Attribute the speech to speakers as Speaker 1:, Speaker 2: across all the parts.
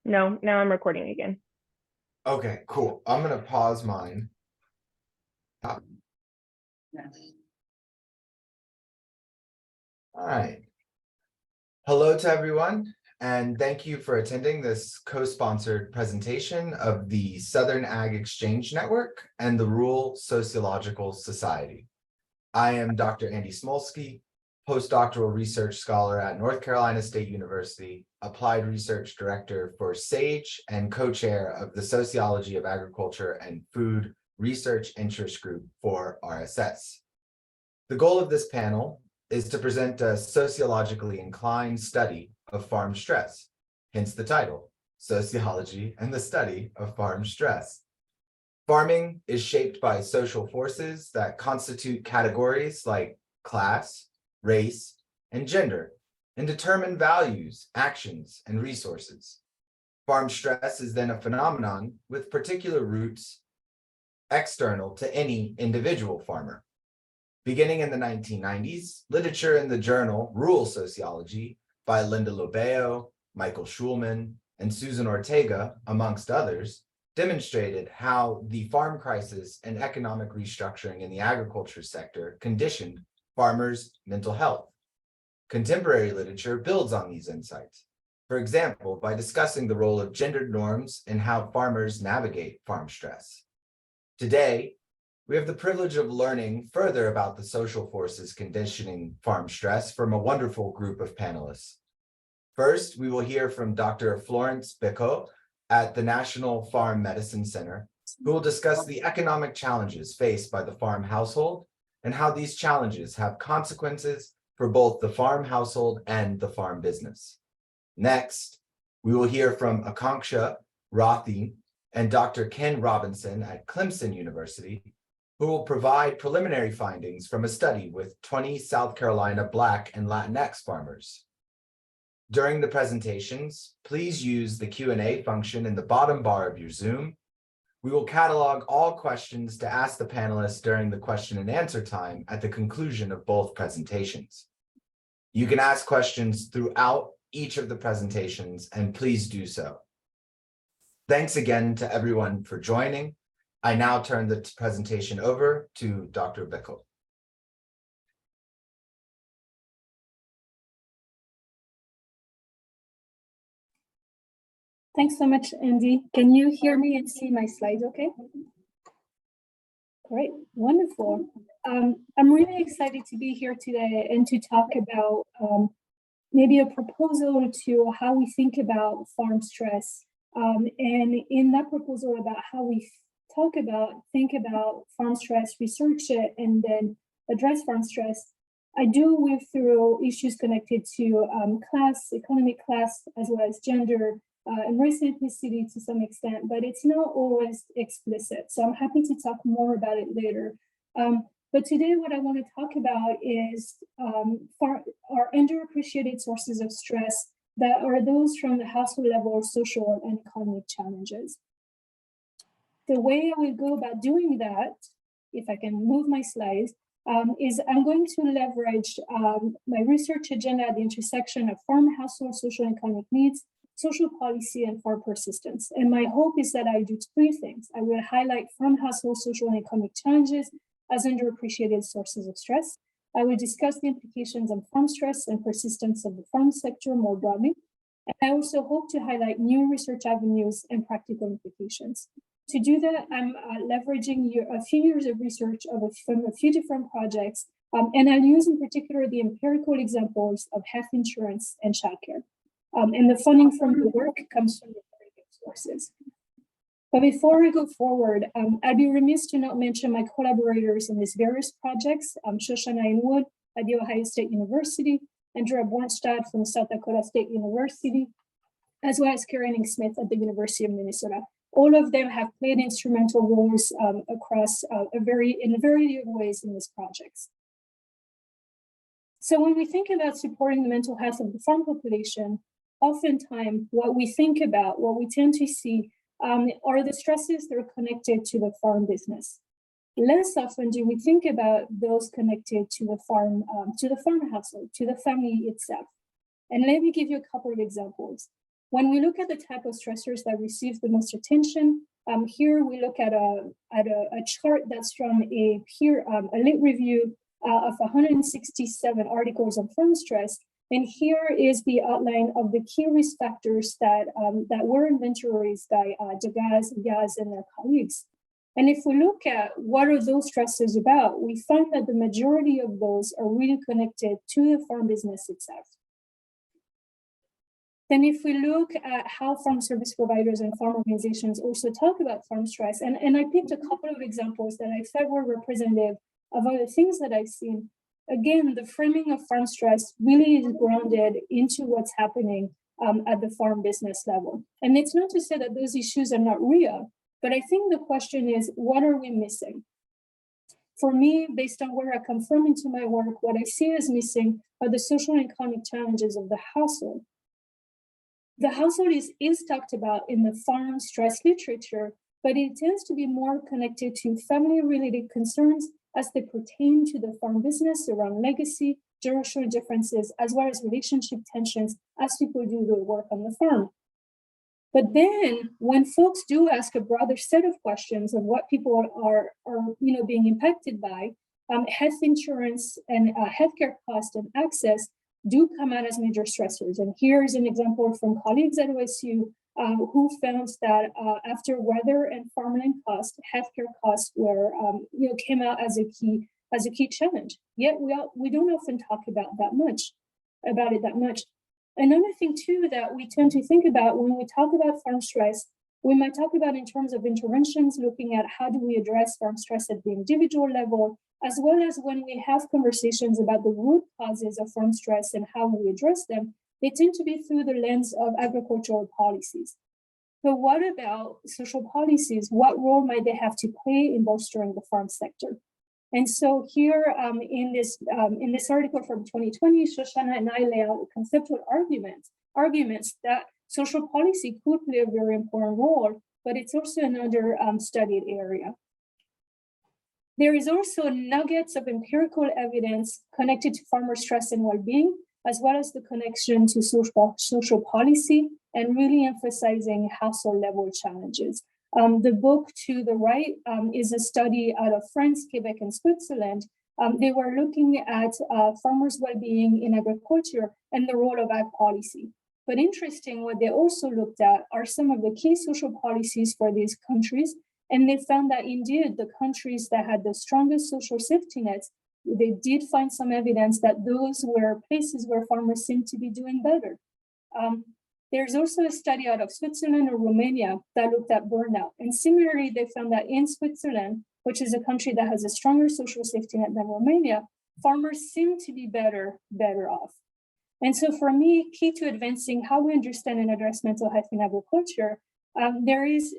Speaker 1: No, now I'm recording again.
Speaker 2: Okay, cool. I'm gonna pause mine. All right. Hello to everyone, and thank you for attending this co-sponsored presentation of the Southern Ag Exchange Network and the Rural Sociological Society. I am Dr. Andy Smolsky, postdoctoral research scholar at North Carolina State University, applied research director for SAGE, and co-chair of the Sociology of Agriculture and Food Research Interest Group for RSS. The goal of this panel is to present a sociologically inclined study of farm stress, hence the title, Sociology and the Study of Farm Stress. Farming is shaped by social forces that constitute categories like class, race, and gender, and determine values, actions, and resources. Farm stress is then a phenomenon with particular roots external to any individual farmer. Beginning in the 1990s, literature in the journal Rural Sociology by Linda Lobeo, Michael Schulman, and Susan Ortega, amongst others, demonstrated how the farm crisis and economic restructuring in the agriculture sector conditioned farmers' mental health. Contemporary literature builds on these insights. For example, by discussing the role of gendered norms in how farmers navigate farm stress. Today, we have the privilege of learning further about the social forces conditioning farm stress from a wonderful group of panelists. First, we will hear from Dr. Florence Becot at the National Farm Medicine Center, who will discuss the economic challenges faced by the farm household and how these challenges have consequences for both the farm household and the farm business. Next, we will hear from Akanksha Rathi and Dr. Ken Robinson at Clemson University, who will provide preliminary findings from a study with 20 South Carolina Black and Latinx farmers. During the presentations, please use the Q&A function in the bottom bar of your Zoom. We will catalog all questions to ask the panelists during the question and answer time at the conclusion of both presentations. You can ask questions throughout each of the presentations, and please do so. Thanks again to everyone for joining. I now turn the presentation over to Dr. Becot.
Speaker 3: Thanks so much, Andy. Can you hear me and see my slides okay? Great, wonderful. I'm really excited to be here today and to talk about maybe a proposal to how we think about farm stress. And in that proposal about how we think about farm stress, research it, and then address farm stress, I do weave through issues connected to class, economic class, as well as gender, and race and ethnicity to some extent, but it's not always explicit. So I'm happy to talk more about it later. But today what I want to talk about is our underappreciated sources of stress that are those from the household level social and economic challenges. The way I will go about doing that, if I can move my slides, is I'm going to leverage my research agenda at the intersection of farm household social and economic needs, social policy, and farm persistence. And my hope is that I do three things. I will highlight farm household social and economic challenges as underappreciated sources of stress. I will discuss the implications of farm stress and persistence of the farm sector more broadly. And I also hope to highlight new research avenues and practical implications. To do that, I'm leveraging a few years of research from a few different projects, and I'll use in particular the empirical examples of health insurance and childcare. And the funding from the work comes from the very sources. But before we go forward, I'd be remiss to not mention my collaborators in these various projects, Shoshana Inwood at The Ohio State University, Andrea Bornstadt from South Dakota State University, as well as Karen Smith at the University of Minnesota. All of them have played instrumental roles across in a variety of ways in these projects. So when we think about supporting the mental health of the farm population, oftentimes what we tend to see are the stresses that are connected to the farm business. Less often do we think about those connected to the farm household, to the family itself. And let me give you a couple of examples. When we look at the type of stressors that receive the most attention, here we look at a chart that's from a lit review of 167 articles on farm stress. And here is the outline of the key risk factors that were inventories by Degas, Yaz, and their colleagues. And if we look at what are those stresses about, we find that the majority of those are really connected to the farm business itself. Then if we look at how farm service providers and farm organizations also talk about farm stress, and I picked a couple of examples that I thought were representative of other things that I've seen. Again, the framing of farm stress really is grounded into what's happening at the farm business level. And it's not to say that those issues are not real, but I think the question is, what are we missing? For me, based on where I come from into my work, what I see as missing are the social and economic challenges of the household. The household is talked about in the farm stress literature, but it tends to be more connected to family-related concerns as they pertain to the farm business around legacy, generational differences, as well as relationship tensions as people do their work on the farm. But then when folks do ask a broader set of questions of what people are being impacted by, health insurance and healthcare cost and access do come out as major stressors. And here's an example from colleagues at OSU who found that after weather and farmland costs, healthcare costs were came out as a key challenge. Yet we don't often talk about it that much. Another thing too that we tend to think about when we talk about farm stress, we might talk about in terms of interventions, looking at how do we address farm stress at the individual level, as well as when we have conversations about the root causes of farm stress and how we address them, they tend to be through the lens of agricultural policies. But what about social policies? What role might they have to play in bolstering the farm sector? And so here in this article from 2020, Shoshana and I lay out conceptual arguments that social policy could play a very important role, but it's also another studied area. There is also nuggets of empirical evidence connected to farmer stress and well-being, as well as the connection to social policy and really emphasizing household level challenges. The book to the right is a study out of France, Quebec, and Switzerland. They were looking at farmers' well-being in agriculture and the role of ag policy. But interesting, what they also looked at are some of the key social policies for these countries. And they found that indeed the countries that had the strongest social safety nets, they did find some evidence that those were places where farmers seem to be doing better. There's also a study out of Switzerland or Romania that looked at burnout. And similarly, they found that in Switzerland, which is a country that has a stronger social safety net than Romania, farmers seem to be better off. And so for me, key to advancing how we understand and address mental health in agriculture, there is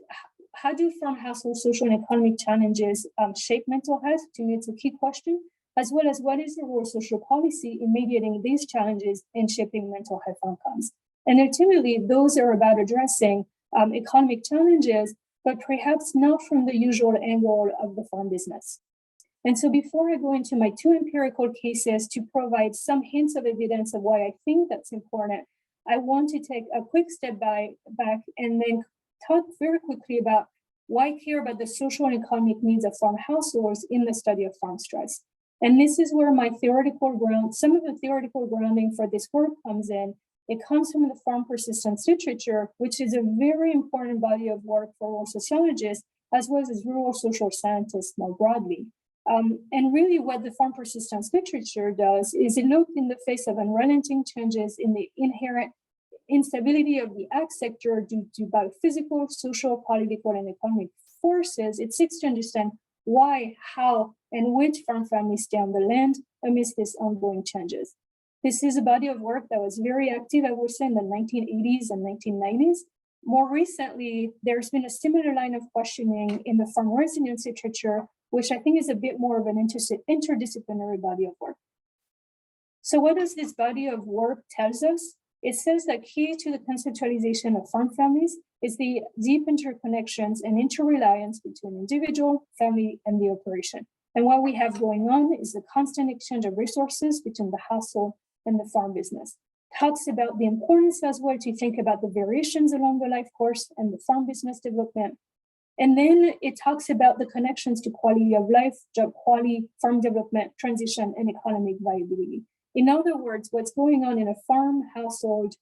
Speaker 3: how do farm household social and economic challenges shape mental health? To me, it's a key question, as well as what is the role of social policy in mediating these challenges and shaping mental health outcomes? And ultimately, those are about addressing economic challenges, but perhaps not from the usual angle of the farm business. And so before I go into my two empirical cases to provide some hints of evidence of why I think that's important, I want to take a quick step back and then talk very quickly about why I care about the social and economic needs of farm households in the study of farm stress. And this is where my some of the theoretical grounding for this work comes in. It comes from the farm persistence literature, which is a very important body of work for rural sociologists, as well as rural social scientists more broadly. And really what the farm persistence literature does is it looks in the face of unrelenting changes in the inherent instability of the ag sector due to biophysical, social, political, and economic forces. It seeks to understand why, how, and which farm families stay on the land amidst these ongoing changes. This is a body of work that was very active, I would say, in the 1980s and 1990s. More recently, there's been a similar line of questioning in the farm resilience literature, which I think is a bit more of an interdisciplinary body of work. So what does this body of work tells us? It says that key to the conceptualization of farm families is the deep interconnections and interreliance between individual, family, and the operation. And what we have going on is the constant exchange of resources between the household and the farm business. talks about the importance as well to think about the variations along the life course and the farm business development. And then it talks about the connections to quality of life, job quality, farm development, transition, and economic viability. In other words, what's going on in a farm household,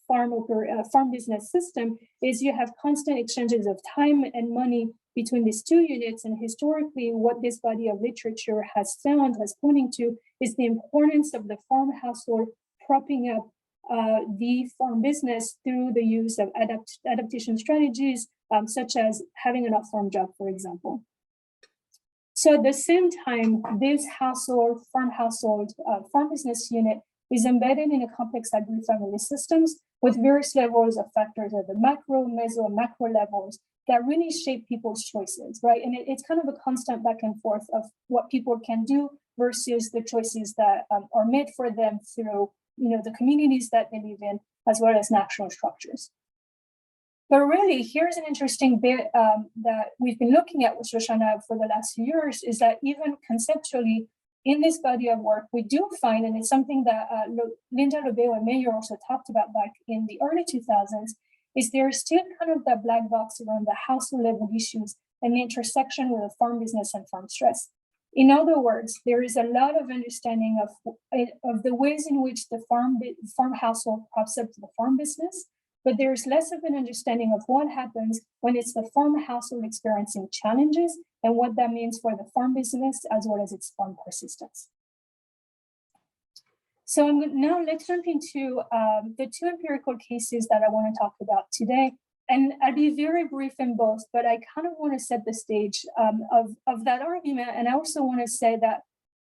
Speaker 3: farm business system is you have constant exchanges of time and money between these two units. And historically, what this body of literature has pointing to is the importance of the farm household propping up the farm business through the use of adaptation strategies, such as having an off-farm job, for example. So at the same time, this farm business unit is embedded in a complex agri-family systems with various levels of factors at the macro, meso, and macro levels that really shape people's choices, right? And it's kind of a constant back and forth of what people can do versus the choices that are made for them through, the communities that they live in, as well as national structures. But really, here's an interesting bit that we've been looking at with Shoshana for the last few years, is that even conceptually, in this body of work, we do find, and it's something that Linda Lobeo and Mayer also talked about back in the early 2000s, is there's still kind of that black box around the household level issues and the intersection with the farm business and farm stress. In other words, there is a lot of understanding of the ways in which the farm household props up to the farm business, but there's less of an understanding of what happens when it's the farm household experiencing challenges and what that means for the farm business as well as its farm persistence. So now let's jump into the two empirical cases that I want to talk about today. And I'll be very brief in both, but I kind of want to set the stage of that argument. And I also want to say that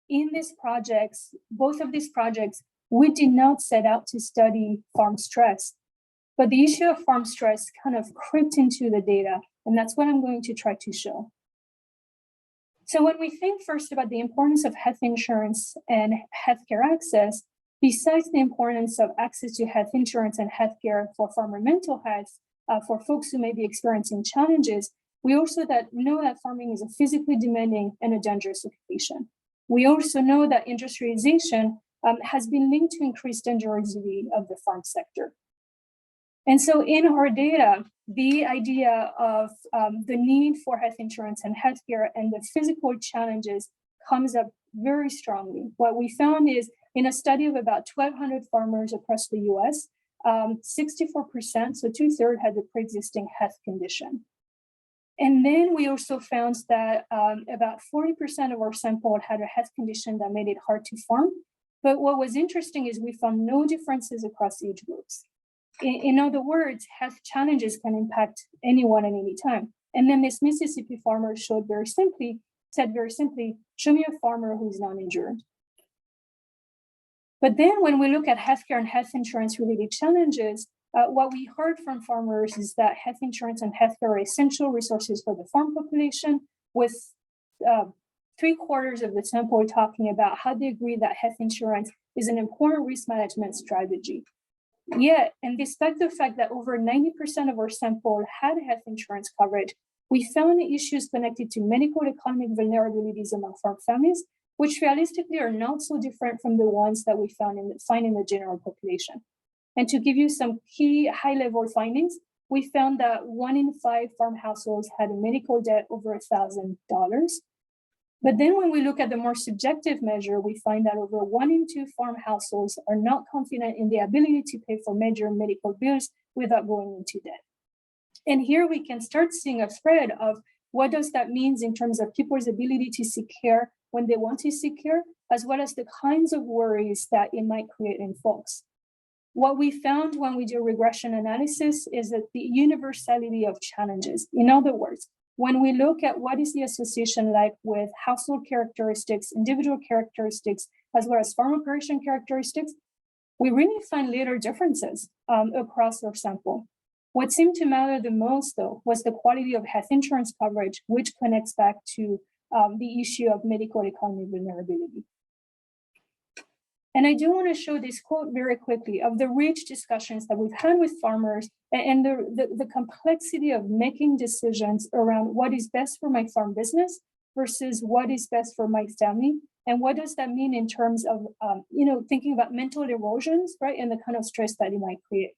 Speaker 3: in these projects, both of these projects, we did not set out to study farm stress, but the issue of farm stress kind of crept into the data. And that's what I'm going to try to show. So when we think first about the importance of health insurance and healthcare access, besides the importance of access to health insurance and healthcare for farmer mental health, for folks who may be experiencing challenges, we also know that farming is a physically demanding and a dangerous occupation. We also know that industrialization has been linked to increased dangerosity of the farm sector. And so in our data, the idea of the need for health insurance and healthcare and the physical challenges comes up very strongly. What we found is in a study of about 1,200 farmers across the US, 64%, so 2/3, had a pre-existing health condition. And then we also found that about 40% of our sample had a health condition that made it hard to farm. But what was interesting is we found no differences across age groups. In other words, health challenges can impact anyone at any time. And then this Mississippi farmer said very simply, show me a farmer who's not injured. But then when we look at healthcare and health insurance related challenges, what we heard from farmers is that health insurance and healthcare are essential resources for the farm population, with 3/4 of the sample talking about how they agree that health insurance is an important risk management strategy. Yet, and despite the fact that over 90% of our sample had health insurance coverage, we found issues connected to medical economic vulnerabilities among farm families, which realistically are not so different from the ones that we find in the general population. And to give you some key high-level findings, we found that 1 in 5 farm households had a medical debt over $1,000. But then when we look at the more subjective measure, we find that over 1 in 2 farm households are not confident in the ability to pay for major medical bills without going into debt. And here we can start seeing a thread of what does that mean in terms of people's ability to seek care when they want to seek care, as well as the kinds of worries that it might create in folks. What we found when we do regression analysis is that the universality of challenges. In other words, when we look at what is the association like with household characteristics, individual characteristics, as well as farm operation characteristics, we really find little differences across our sample. What seemed to matter the most, though, was the quality of health insurance coverage, which connects back to the issue of medical economic vulnerability. And I do want to show this quote very quickly of the rich discussions that we've had with farmers and the complexity of making decisions around what is best for my farm business versus what is best for my family And what does that mean in terms of, thinking about mental erosions, right? And the kind of stress that it might create.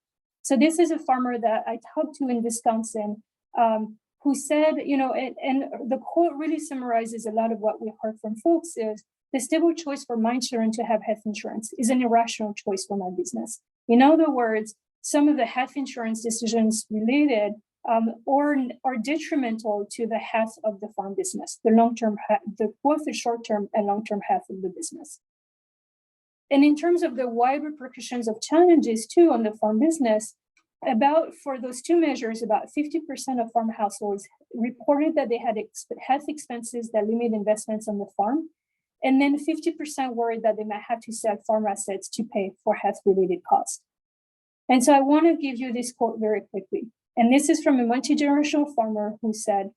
Speaker 3: So this is a farmer that I talked to in Wisconsin, who said, and the quote really summarizes a lot of what we heard from folks is, the stable choice for my children to have health insurance is an irrational choice for my business. In other words, some of the health insurance decisions related or are detrimental to the health of the farm business, both the short-term and long-term health of the business. And in terms of the wide repercussions of challenges too on the farm business, for those two measures, about 50% of farm households reported that they had health expenses that limit investments on the farm. And then 50% worried that they might have to sell farm assets to pay for health-related costs. And so I want to give you this quote very quickly. And this is from a multi-generational farmer who said,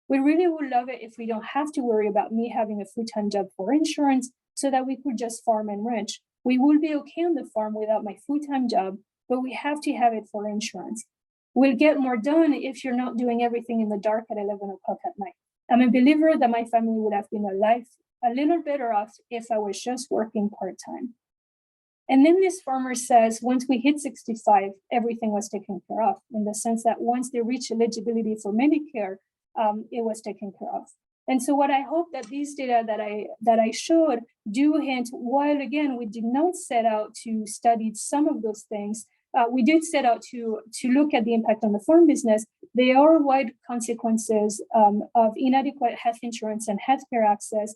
Speaker 3: "We really would love it if we don't have to worry about me having a full-time job for insurance so that we could just farm and ranch. We will be okay on the farm without my full-time job, but we have to have it for insurance. We'll get more done if you're not doing everything in the dark at 11 o'clock at night. I'm a believer that my family would have been a little better off if I was just working part-time." And then this farmer says, once we hit 65, everything was taken care of, in the sense that once they reach eligibility for Medicare, it was taken care of. And so what I hope that these data that I showed do hint, while again, we did not set out to study some of those things, we did set out to look at the impact on the farm business. There are wide consequences of inadequate health insurance and healthcare access.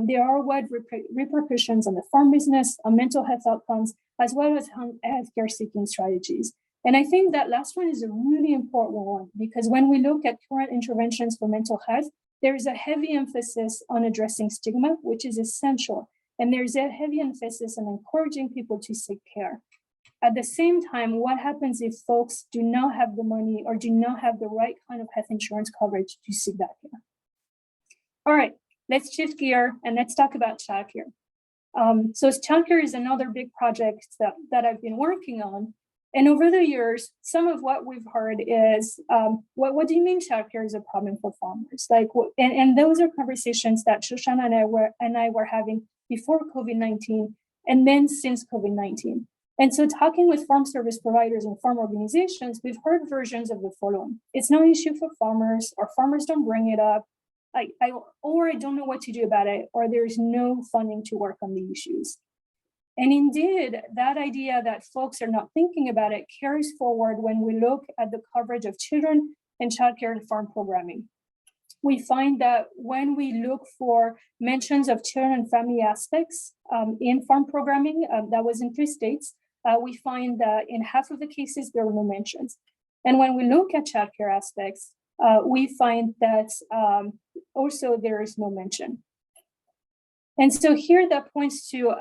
Speaker 3: There are wide repercussions on the farm business, on mental health outcomes, as well as healthcare seeking strategies. And I think that last one is a really important one, because when we look at current interventions for mental health, there is a heavy emphasis on addressing stigma, which is essential. And there's a heavy emphasis on encouraging people to seek care. At the same time, what happens if folks do not have the money or do not have the right kind of health insurance coverage to seek that care? All right, let's shift gear and let's talk about childcare. So childcare is another big project that I've been working on. And over the years, some of what we've heard is, what do you mean childcare is a problem for farmers? And those are conversations that Shoshana and I were having before COVID-19 and then since COVID-19. And so talking with farm service providers and farm organizations, we've heard versions of the following. It's no issue for farmers, or farmers don't bring it up, or I don't know what to do about it, or there's no funding to work on the issues. And indeed, that idea that folks are not thinking about it carries forward when we look at the coverage of children and childcare and farm programming. We find that when we look for mentions of children and family aspects in farm programming, that was in 3 states, we find that in half of the cases, there were no mentions. And when we look at childcare aspects, we find that also there is no mention. And so here that points to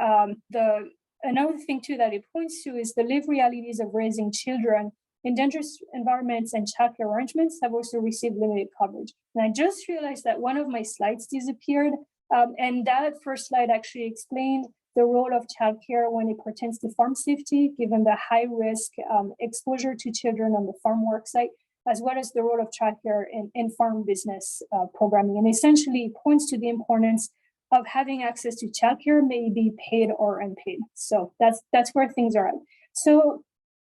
Speaker 3: another thing too that it points to is the lived realities of raising children in dangerous environments, and childcare arrangements have also received limited coverage. And I just realized that one of my slides disappeared, and that first slide actually explained the role of childcare when it pertains to farm safety, given the high risk exposure to children on the farm worksite, as well as the role of childcare in farm business programming. And essentially it points to the importance of having access to childcare, may be paid or unpaid. So that's where things are at. So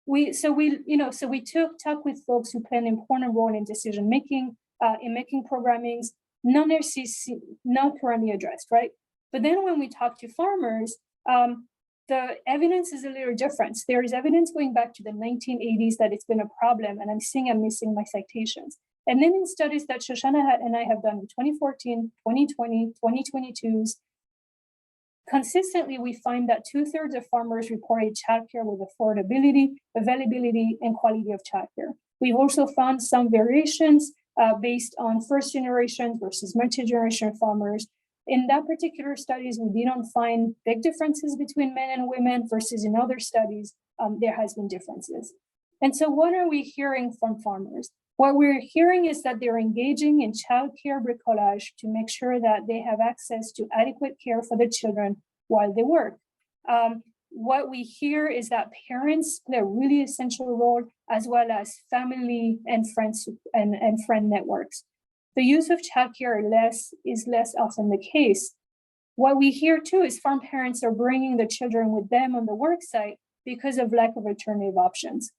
Speaker 3: we talk with folks who play an important role in decision making, in making programmings, not currently addressed, right? But then when we talk to farmers, the evidence is a little different. There is evidence going back to the 1980s that it's been a problem, and I'm missing my citations. And then in studies that Shoshana and I have done in 2014, 2020, 2022s, consistently we find that 2/3 of farmers reported childcare with affordability, availability, and quality of childcare. We've also found some variations based on first generation versus multi-generation farmers. In that particular studies, we didn't find big differences between men and women, versus in other studies, there has been differences. And so what are we hearing from farmers? What we're hearing is that they're engaging in childcare bricolage to make sure that they have access to adequate care for the children while they work. What we hear is that parents play a really essential role, as well as family and friends and friend networks. The use of childcare is less often the case. What we hear too is farm parents are bringing the children with them on the work site because of lack of alternative options.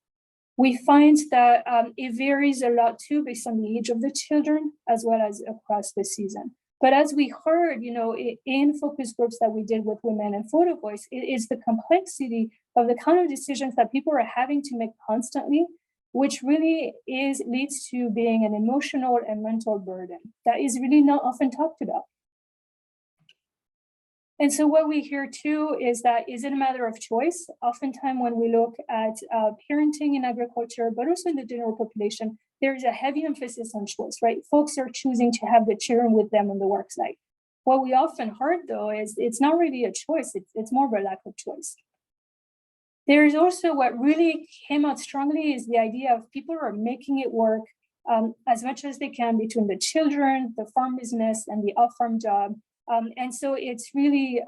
Speaker 3: We find that it varies a lot too based on the age of the children as well as across the season. But as we heard, in focus groups that we did with women and photo voice, it is the complexity of the kind of decisions that people are having to make constantly, which really leads to being an emotional and mental burden that is really not often talked about. And so what we hear too is that, is it a matter of choice? Oftentimes when we look at parenting in agriculture, but also in the general population, there's a heavy emphasis on choice, right? Folks are choosing to have the children with them on the work site. What we often heard though is it's not really a choice, it's more of a lack of choice. There's also what really came out strongly is the idea of people are making it work as much as they can between the children, the farm business, and the off-farm job. And so it's really,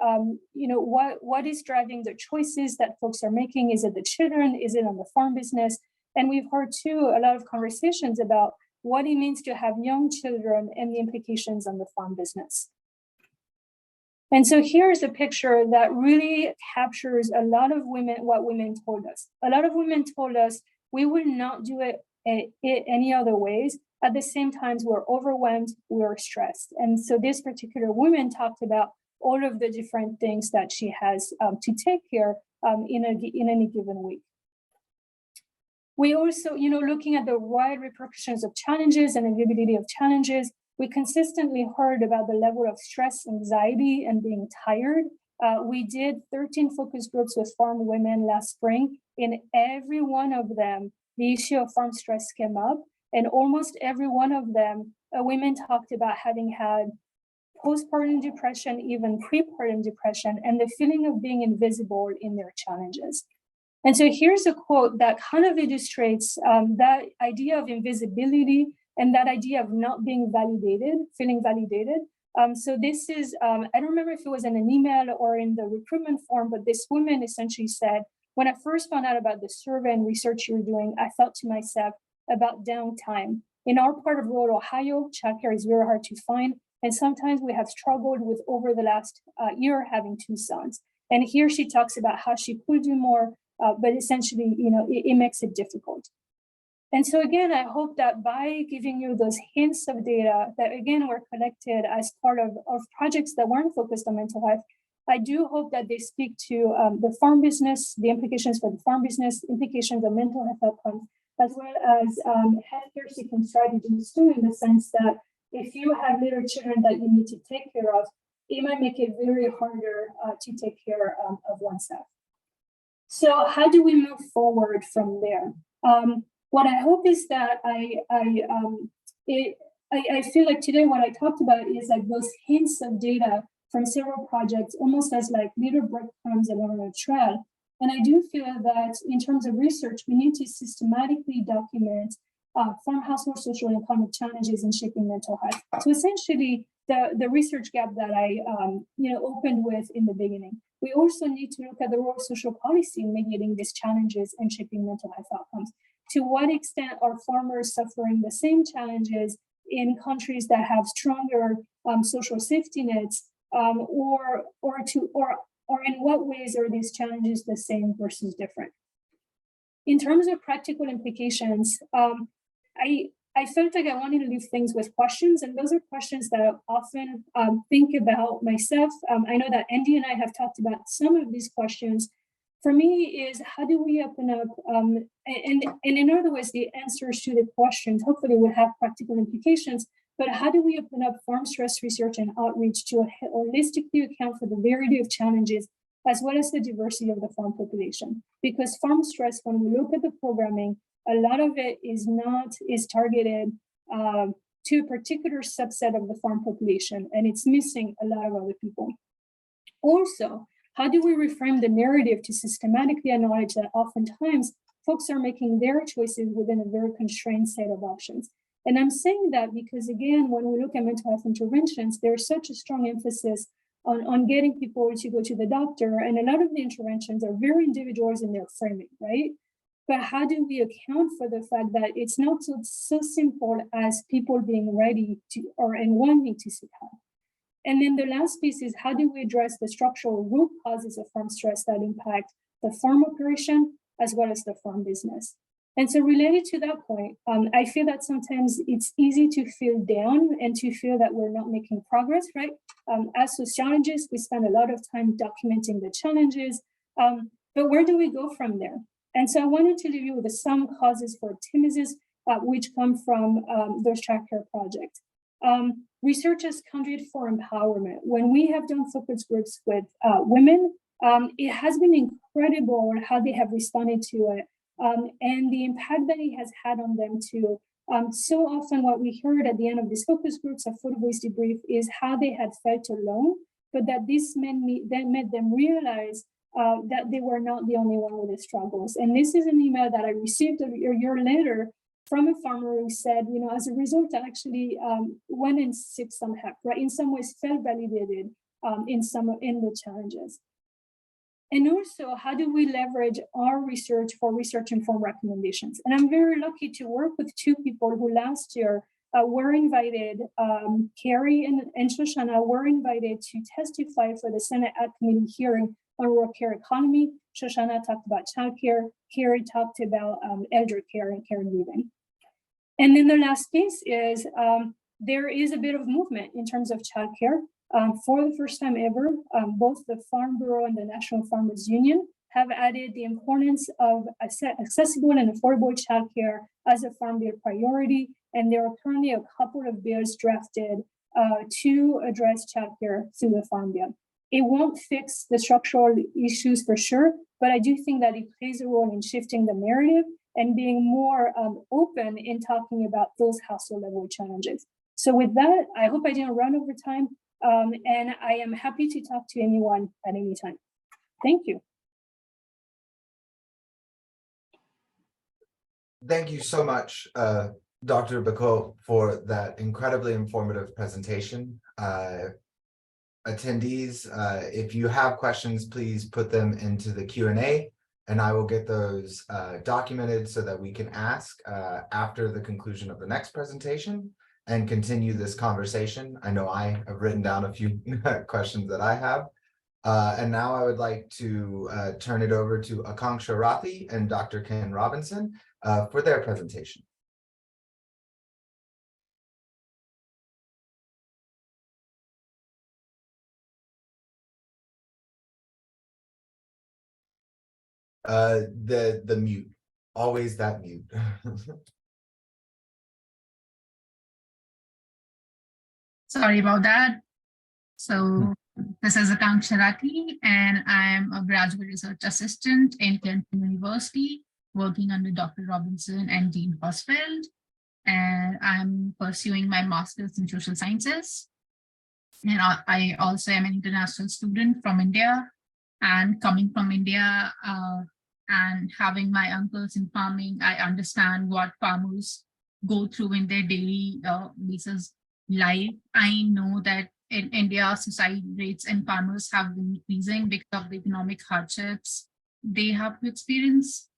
Speaker 3: what is driving the choices that folks are making? Is it the children? Is it on the farm business? And we've heard too a lot of conversations about what it means to have young children and the implications on the farm business. And so here's a picture that really captures a lot of what women told us. A lot of women told us we will not do it any other ways. At the same time, we're overwhelmed, we're stressed. And so this particular woman talked about all of the different things that she has to take care in any given week. We also, looking at the wide repercussions of challenges and availability of challenges, we consistently heard about the level of stress, anxiety, and being tired. We did 13 focus groups with farm women last spring. In every one of them, the issue of farm stress came up. And almost every one of them, women talked about having had postpartum depression, even prepartum depression, and the feeling of being invisible in their challenges. And so here's a quote that kind of illustrates that idea of invisibility and that idea of not being validated, feeling validated. So this is, I don't remember if it was in an email or in the recruitment form, but this woman essentially said, when I first found out about the survey and research you're doing, I thought to myself, about downtime. In our part of rural Ohio, childcare is very hard to find, and sometimes we have struggled with over the last year having 2 sons. And here she talks about how she could do more, but essentially, it makes it difficult. And so again, I hope that by giving you those hints of data that again were collected as part of projects that weren't focused on mental health, I do hope that they speak to the farm business, the implications for the farm business, implications of mental health outcomes, as well as healthcare seeking strategies too, in the sense that if you have little children that you need to take care of, it might make it very harder to take care of oneself. So how do we move forward from there? What I hope is that I feel like today what I talked about is like those hints of data from several projects, almost as like little breadcrumbs along a trail. And I do feel that in terms of research, we need to systematically document farm household social and economic challenges in shaping mental health. So essentially, the research gap that I opened with in the beginning. We also need to look at the role of social policy in mediating these challenges and shaping mental health outcomes. To what extent are farmers suffering the same challenges in countries that have stronger social safety nets, or in what ways are these challenges the same versus different? In terms of practical implications, I felt like I wanted to leave things with questions, and those are questions that I often think about myself. I know that Andy and I have talked about some of these questions. For me, is how do we open up, and in other words, the answers to the questions hopefully will have practical implications, but how do we open up farm stress research and outreach to holistically account for the variety of challenges as well as the diversity of the farm population? Because farm stress, when we look at the programming, a lot of it is targeted to a particular subset of the farm population, and it's missing a lot of other people. Also, how do we reframe the narrative to systematically acknowledge that oftentimes folks are making their choices within a very constrained set of options? And I'm saying that because, again, when we look at mental health interventions, there's such a strong emphasis on getting people to go to the doctor, and a lot of the interventions are very individuals in their framing, right? But how do we account for the fact that it's not so simple as people being ready to and wanting to seek help? And then the last piece is how do we address the structural root causes of farm stress that impact the farm operation as well as the farm business. And so related to that point, I feel that sometimes it's easy to feel down and to feel that we're not making progress, right? As sociologists, we spend a lot of time documenting the challenges, but where do we go from there? And so I wanted to leave you with some causes for optimism, which come from those childcare projects. Research has condured for empowerment. When we have done focus groups with women, it has been incredible how they have responded to it. And the impact that it has had on them too. So often what we heard at the end of these focus groups of food waste debrief is how they had felt alone, but that this then made them realize that they were not the only one with the struggles. And this is an email that I received a year later from a farmer who said, you know, as a result, I actually went and sought some help, right? In some ways felt validated in the challenges. And also, how do we leverage our research for research-informed recommendations? And I'm very lucky to work with two people who last year were invited, Carrie and Shoshana were invited to testify for the Senate Ad Committee hearing on rural care economy. Shoshana talked about childcare, Carrie talked about elder care and caregiving. And then the last piece is there is a bit of movement in terms of childcare. For the first time ever, both the Farm Bureau and the National Farmers Union have added the importance of accessible and affordable childcare as a Farm Bill priority. And there are currently a couple of bills drafted to address childcare through the Farm Bill. It won't fix the structural issues for sure, but I do think that it plays a role in shifting the narrative and being more open in talking about those household level challenges. So with that, I hope I didn't run over time. And I am happy to talk to anyone at any time. Thank you.
Speaker 2: Thank you so much, Dr. Bacot, for that incredibly informative presentation. Attendees, if you have questions, please put them into the Q&A, and I will get those documented so that we can ask after the conclusion of the next presentation and continue this conversation. I know I have written down a few questions that I have. And now I would like to turn it over to Akanksha Rathi and Dr. Ken Robinson for their presentation. The mute, always that mute.
Speaker 1: Sorry about that. So this is Akanksha Rathi, and I'm a graduate research assistant in Clemson University, working under Dr. Robinson and Dean Hosfeld. And I'm pursuing my master's in social sciences. And I also am an international student from India. And coming from India and having my uncles in farming, I understand what farmers go through in their daily basis life. I know that in India, suicide rates and farmers have been increasing because of the economic hardships they have to experience.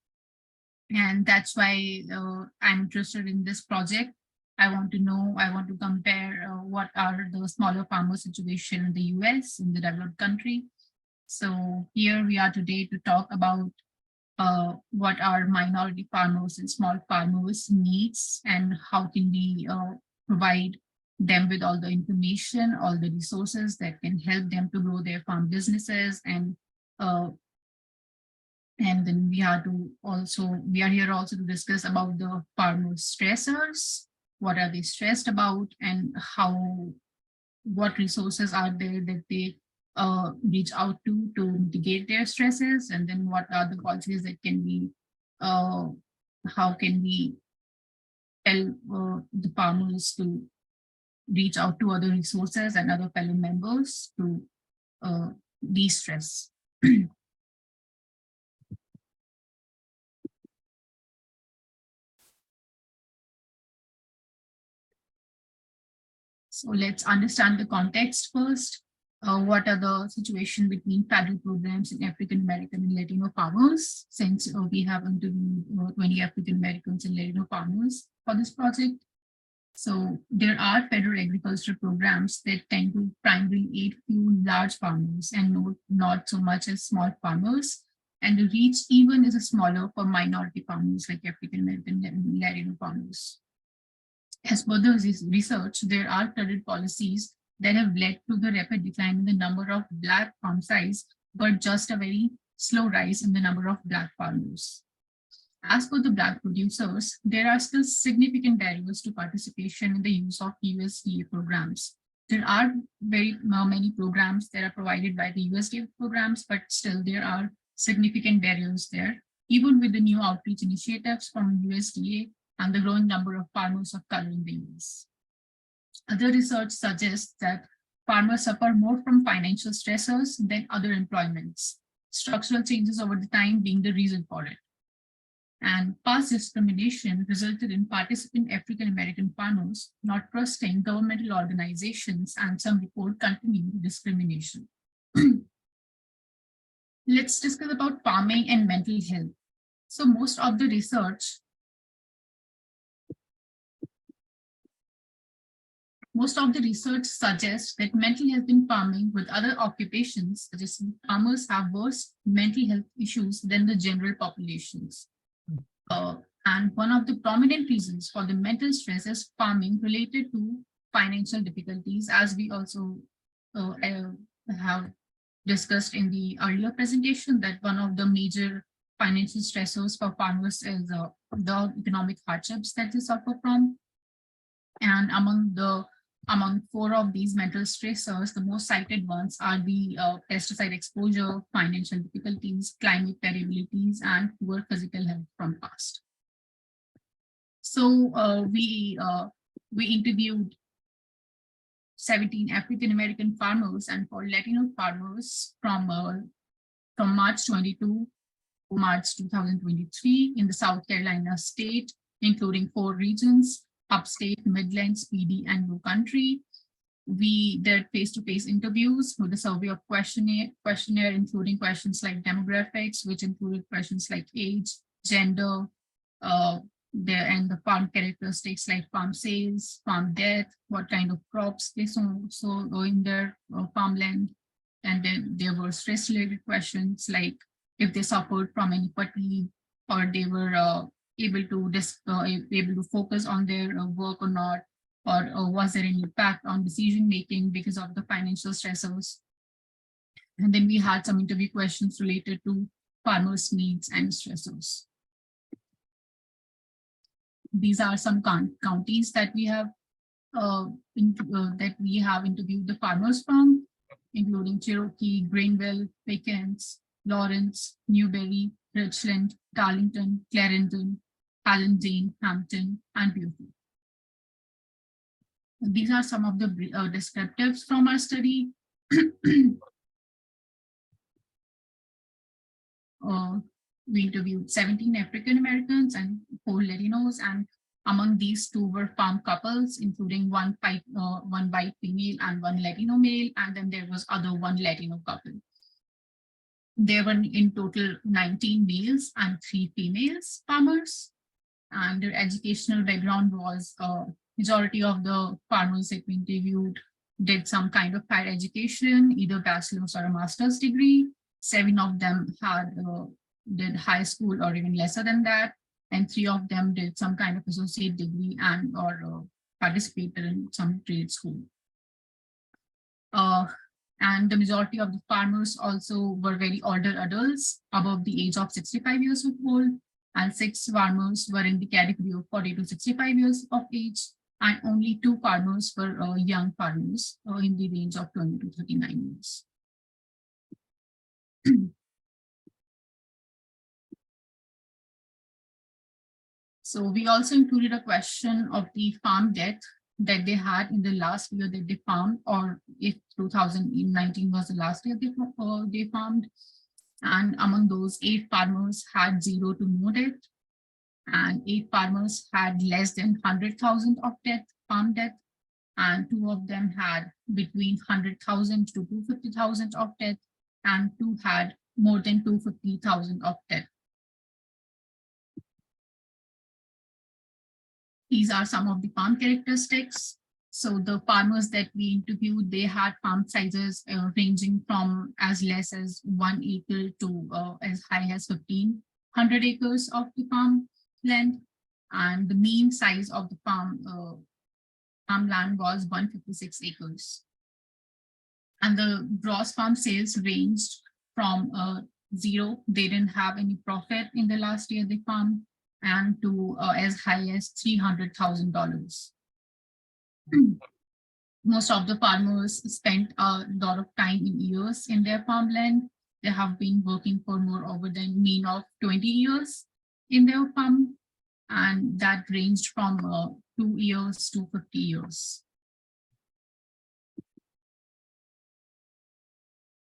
Speaker 1: And that's why I'm interested in this project. I want to compare what are the smaller farmer situation in the US, in the developed country. So here we are today to talk about what are minority farmers and small farmers needs and how can we provide them with all the information, all the resources that can help them to grow their farm businesses. And then we are here also to discuss about the farmers' stressors. What are they stressed about, and what resources are there that they reach out to mitigate their stresses, and then what are the policies that can be, how can we help the farmers to reach out to other resources and other fellow members to de-stress. So let's understand the context first. What are the situation between federal programs in African American and Latino farmers, since we have interviewed 20 African Americans and Latino farmers for this project. So there are federal agricultural programs that tend to primarily aid few large farmers and not so much as small farmers. And the reach even is smaller for minority farmers like African American and Latino farmers. As per the research, there are credit policies that have led to the rapid decline in the number of Black farm size, but just a very slow rise in the number of Black farmers. As for the Black producers, there are still significant barriers to participation in the use of USDA programs. There are very many programs that are provided by the USDA programs, but still there are significant barriers there. Even with the new outreach initiatives from USDA and the growing number of farmers of color in the US. Other research suggests that farmers suffer more from financial stressors than other employments, structural changes over the time being the reason for it. And past discrimination resulted in participant African American farmers not trusting governmental organizations, and some report continuing discrimination. Let's discuss about farming and mental health. So most of the research suggests that mental health in farming with other occupations suggests farmers have worse mental health issues than the general populations. And one of the prominent reasons for the mental stress is farming related to financial difficulties, as we also have discussed in the earlier presentation, that one of the major financial stressors for farmers is the economic hardships that they suffer from. And among four of these mental stressors, the most cited ones are the pesticide exposure, financial difficulties, climate variabilities, and poor physical health from past. So we interviewed 17 African American farmers and 4 Latino farmers from March 22 to March 2023 in the South Carolina state, including 4 regions: Upstate, Midlands, PD, and Low Country. We did face-to-face interviews with a survey of questionnaire, including questions like demographics, which included questions like age, gender, and the farm characteristics like farm sales, farm debt, what kind of crops they sow in their farmland. And then there were stress-related questions like if they suffered from any fatigue, or they were able to focus on their work or not, or was there any impact on decision making because of the financial stressors. And then we had some interview questions related to farmers' needs and stressors. These are some counties that we have interviewed the farmers from, including Cherokee, Greenville, Pickens, Lawrence, Newberry, Richland, Darlington, Clarendon, Allendale, Hampton, and Beaufort. These are some of the descriptives from our study. We interviewed 17 African Americans and 4 Latinos, and among these 2 were farm couples, including one white female and 1 Latino male, and then there was one Latino couple. There were in total 19 males and 3 females farmers, and their educational background was majority of the farmers that we interviewed did some kind of higher education, either bachelor's or a master's degree. 7 of them did high school or even lesser than that, and 3 of them did some kind of associate degree and or participated in some trade school. And the majority of the farmers also were very older adults above the age of 65 years old, and 6 farmers were in the category of 40 to 65 years of age, and only 2 farmers were young farmers in the range of 20 to 39 years. So we also included a question of the farm debt that they had in the last year that they farmed, or if 2019 was the last year they farmed. And among those, 8 farmers had 0 to no debt, and 8 farmers had less than 100,000 of farm debt, and 2 of them had between 100,000 to 250,000 of debt, and 2 had more than 250,000 of debt. These are some of the farm characteristics. So the farmers that we interviewed, they had farm sizes ranging from as less as 1 acre to as high as 1,500 acres of the farm land. And the mean size of the farmland was 156 acres. And the gross farm sales ranged from zero, they didn't have any profit in the last year they farmed, and to as high as $300,000. Most of the farmers spent a lot of time in years in their farmland. They have been working for more over the mean of 20 years in their farm, and that ranged from 2 years to 50 years.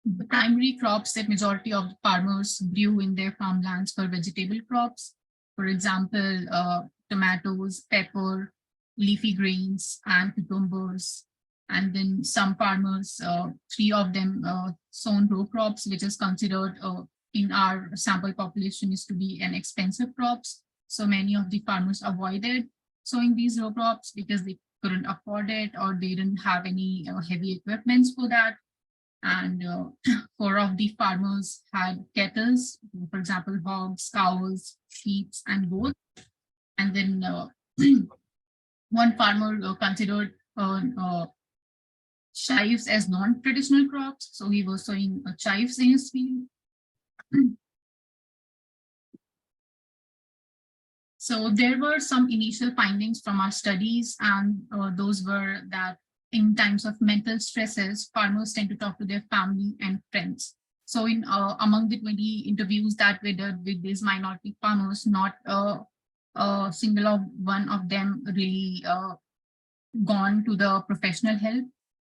Speaker 1: The primary crops that majority of the farmers grew in their farmlands were vegetable crops. For example, tomatoes, pepper, leafy grains, and cucumbers. And then some farmers, 3 of them sown row crops, which is considered in our sample population is to be an expensive crops. So many of the farmers avoided sowing these row crops because they couldn't afford it or they didn't have any heavy equipments for that. And 4 of the farmers had cattle, for example, hogs, cows, sheep, and goats. And then 1 farmer considered chives as non-traditional crops. So he was sowing chives in his field. So there were some initial findings from our studies, and those were that in times of mental stresses, farmers tend to talk to their family and friends. So in among the 20 interviews that we did with these minority farmers, not a single one of them really gone to the professional help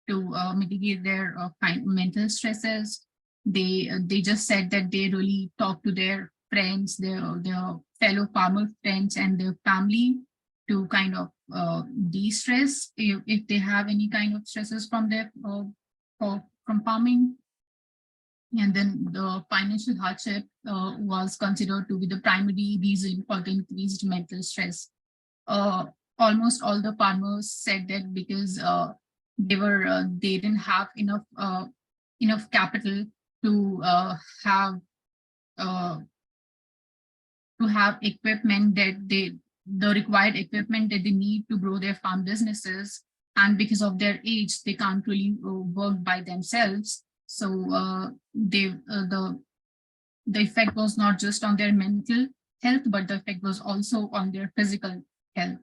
Speaker 1: to mitigate their mental stresses. They just said that they really talk to their friends, their fellow farmer friends and their family to kind of de-stress if they have any kind of stresses from their from farming. And then the financial hardship was considered to be the primary reason for the increased mental stress. Almost all the farmers said that because they didn't have enough capital to have equipment that the required equipment that they need to grow their farm businesses, and because of their age they can't really work by themselves. So the effect was not just on their mental health, but the effect was also on their physical health.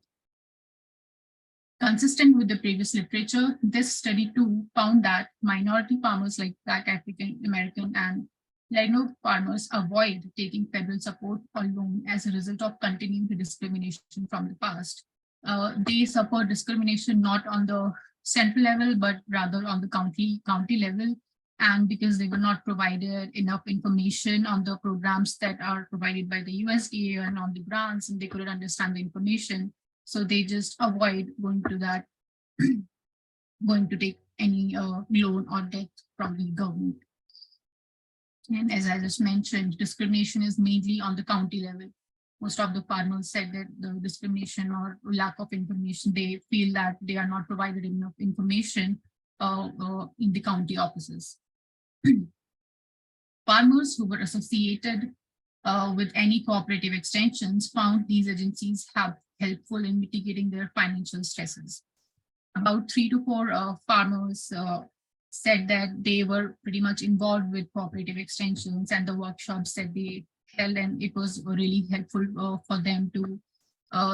Speaker 1: Consistent with the previous literature, this study too found that minority farmers like Black, African American, and Latino farmers avoid taking federal support or loan as a result of continuing the discrimination from the past. They suffer discrimination not on the central level, but rather on the county level. And because they were not provided enough information on the programs that are provided by the USDA and on the grants, and they couldn't understand the information. So they just avoid going to that, going to take any loan or debt from the government. And as I just mentioned, discrimination is mainly on the county level. Most of the farmers said that the discrimination or lack of information, they feel that they are not provided enough information in the county offices. Farmers who were associated with any cooperative extensions found these agencies have helpful in mitigating their financial stresses. About 3 to 4 farmers said that they were pretty much involved with cooperative extensions and the workshops that they held, and it was really helpful for them to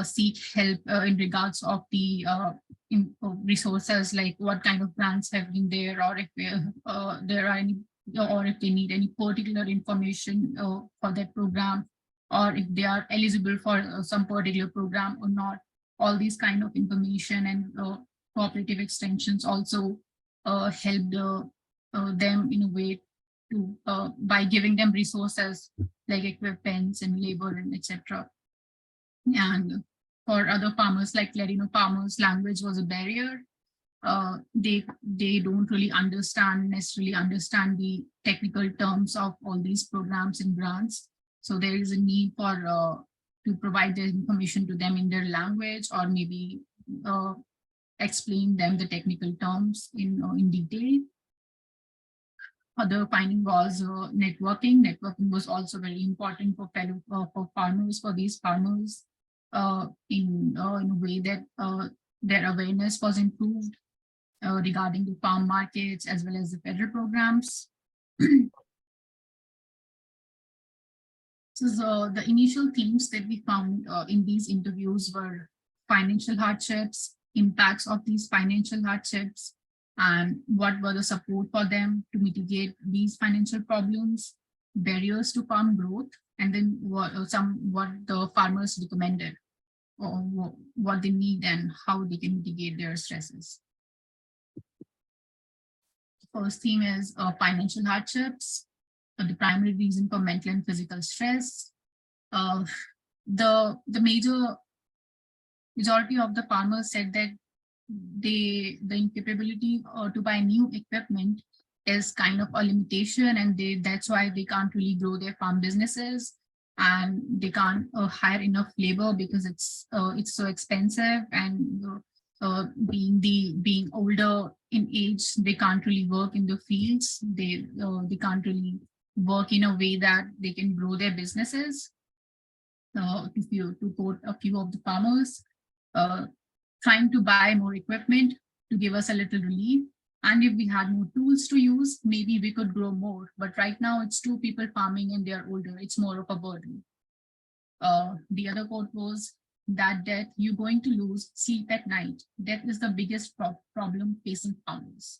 Speaker 1: seek help in regards of the resources, like what kind of grants have been there, or if there are any, or if they need any particular information for that program, or if they are eligible for some particular program or not. All these kind of information and cooperative extensions also helped them in a way to by giving them resources like equipments and labor and etc. And for other farmers like Latino farmers, language was a barrier. They don't really necessarily understand the technical terms of all these programs and grants. So there is a need for to provide the information to them in their language, or maybe explain them the technical terms in detail. Other finding was networking. Networking was also very important for for farmers, for these farmers, in a way that their awareness was improved regarding the farm markets as well as the federal programs. So the initial themes that we found in these interviews were financial hardships, impacts of these financial hardships, and what were the support for them to mitigate these financial problems, barriers to farm growth, and then what the farmers recommended, or what they need and how they can mitigate their stresses. First theme is financial hardships, the primary reason for mental and physical stress. The majority of the farmers said that the incapability to buy new equipment is kind of a limitation, and that's why they can't really grow their farm businesses, and they can't hire enough labor because it's so expensive, and being older in age, they can't really work in the fields. They can't really work in a way that they can grow their businesses. To quote a few of the farmers, trying to buy more equipment to give us a little relief. And if we had more tools to use, maybe we could grow more. But right now it's 2 people farming and they're older. It's more of a burden. The other quote was that death, you're going to lose sleep at night. Death is the biggest problem facing farmers.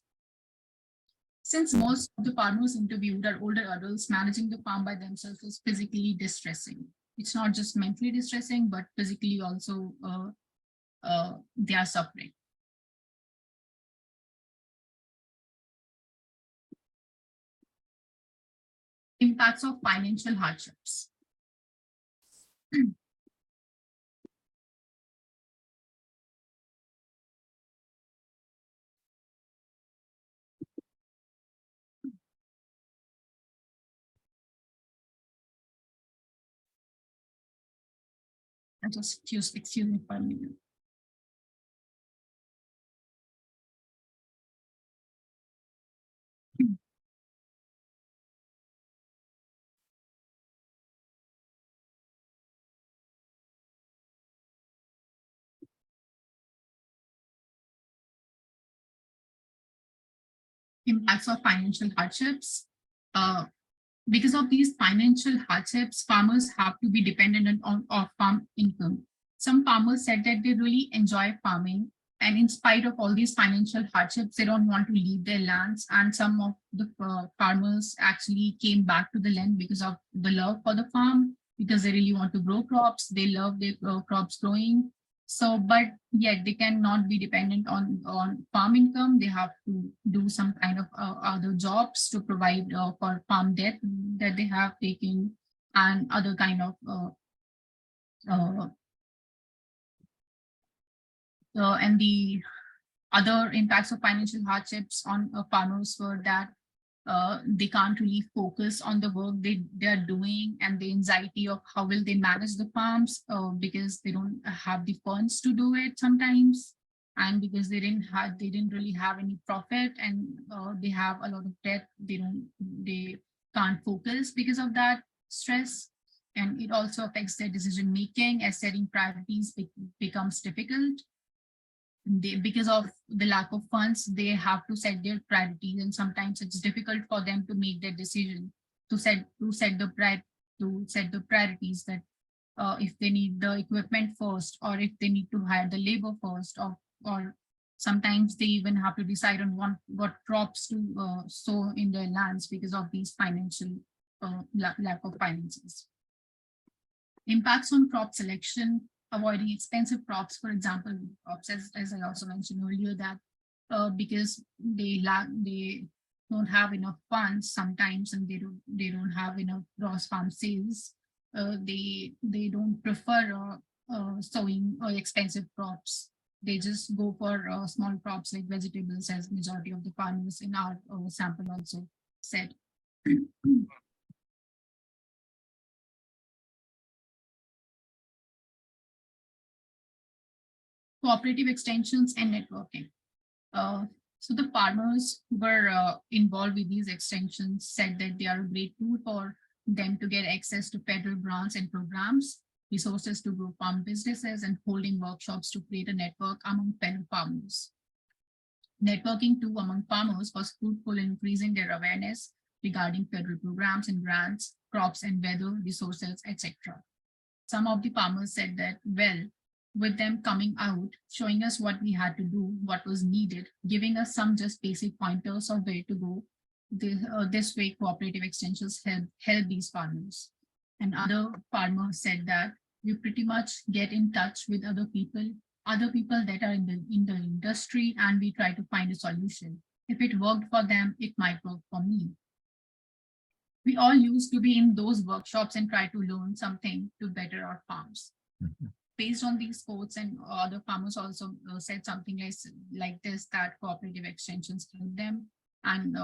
Speaker 1: Since most of the farmers interviewed are older adults, managing the farm by themselves is physically distressing. It's not just mentally distressing, but physically also they are suffering. Impacts of financial hardships. Excuse me for a minute. Impacts of financial hardships. Because of these financial hardships, farmers have to be dependent on farm income. Some farmers said that they really enjoy farming, and in spite of all these financial hardships, they don't want to leave their lands. And some of the farmers actually came back to the land because of the love for the farm, because they really want to grow crops. They love their crops growing. So, but yet they cannot be dependent on farm income. They have to do some kind of other jobs to provide for farm debt that they have taken, and other kind of and the other impacts of financial hardships on farmers were that they can't really focus on the work they are doing, and the anxiety of how will they manage the farms because they don't have the funds to do it sometimes, and because they didn't really have any profit, and they have a lot of debt. They can't focus because of that stress, and it also affects their decision making, as setting priorities becomes difficult. Because of the lack of funds, they have to set their priorities, and sometimes it's difficult for them to make their decision to set the priorities, that if they need the equipment first, or if they need to hire the labor first, or sometimes they even have to decide on what crops to sow in their lands because of these financial lack of finances. Impacts on crop selection. Avoiding expensive crops, for example, crops, as I also mentioned earlier, that because they don't have enough funds sometimes, and they don't have enough gross farm sales, they don't prefer sowing expensive crops. They just go for small crops like vegetables, as majority of the farmers in our sample also said. cooperative extensions and networking. So the farmers who were involved with these extensions said that they are a great tool for them to get access to federal grants and programs, resources to grow farm businesses, and holding workshops to create a network among fellow farmers. Networking too among farmers was fruitful in increasing their awareness regarding federal programs and grants, crops and weather, resources, etc. Some of the farmers said that, well, with them coming out, showing us what we had to do, what was needed, giving us some just basic pointers of where to go, this way cooperative extensions help these farmers. And other farmers said that you pretty much get in touch with other people that are in the industry, and we try to find a solution. If it worked for them, it might work for me. We all used to be in those workshops and try to learn something to better our farms. Based on these quotes, and other farmers also said something like this, that cooperative extensions help them. And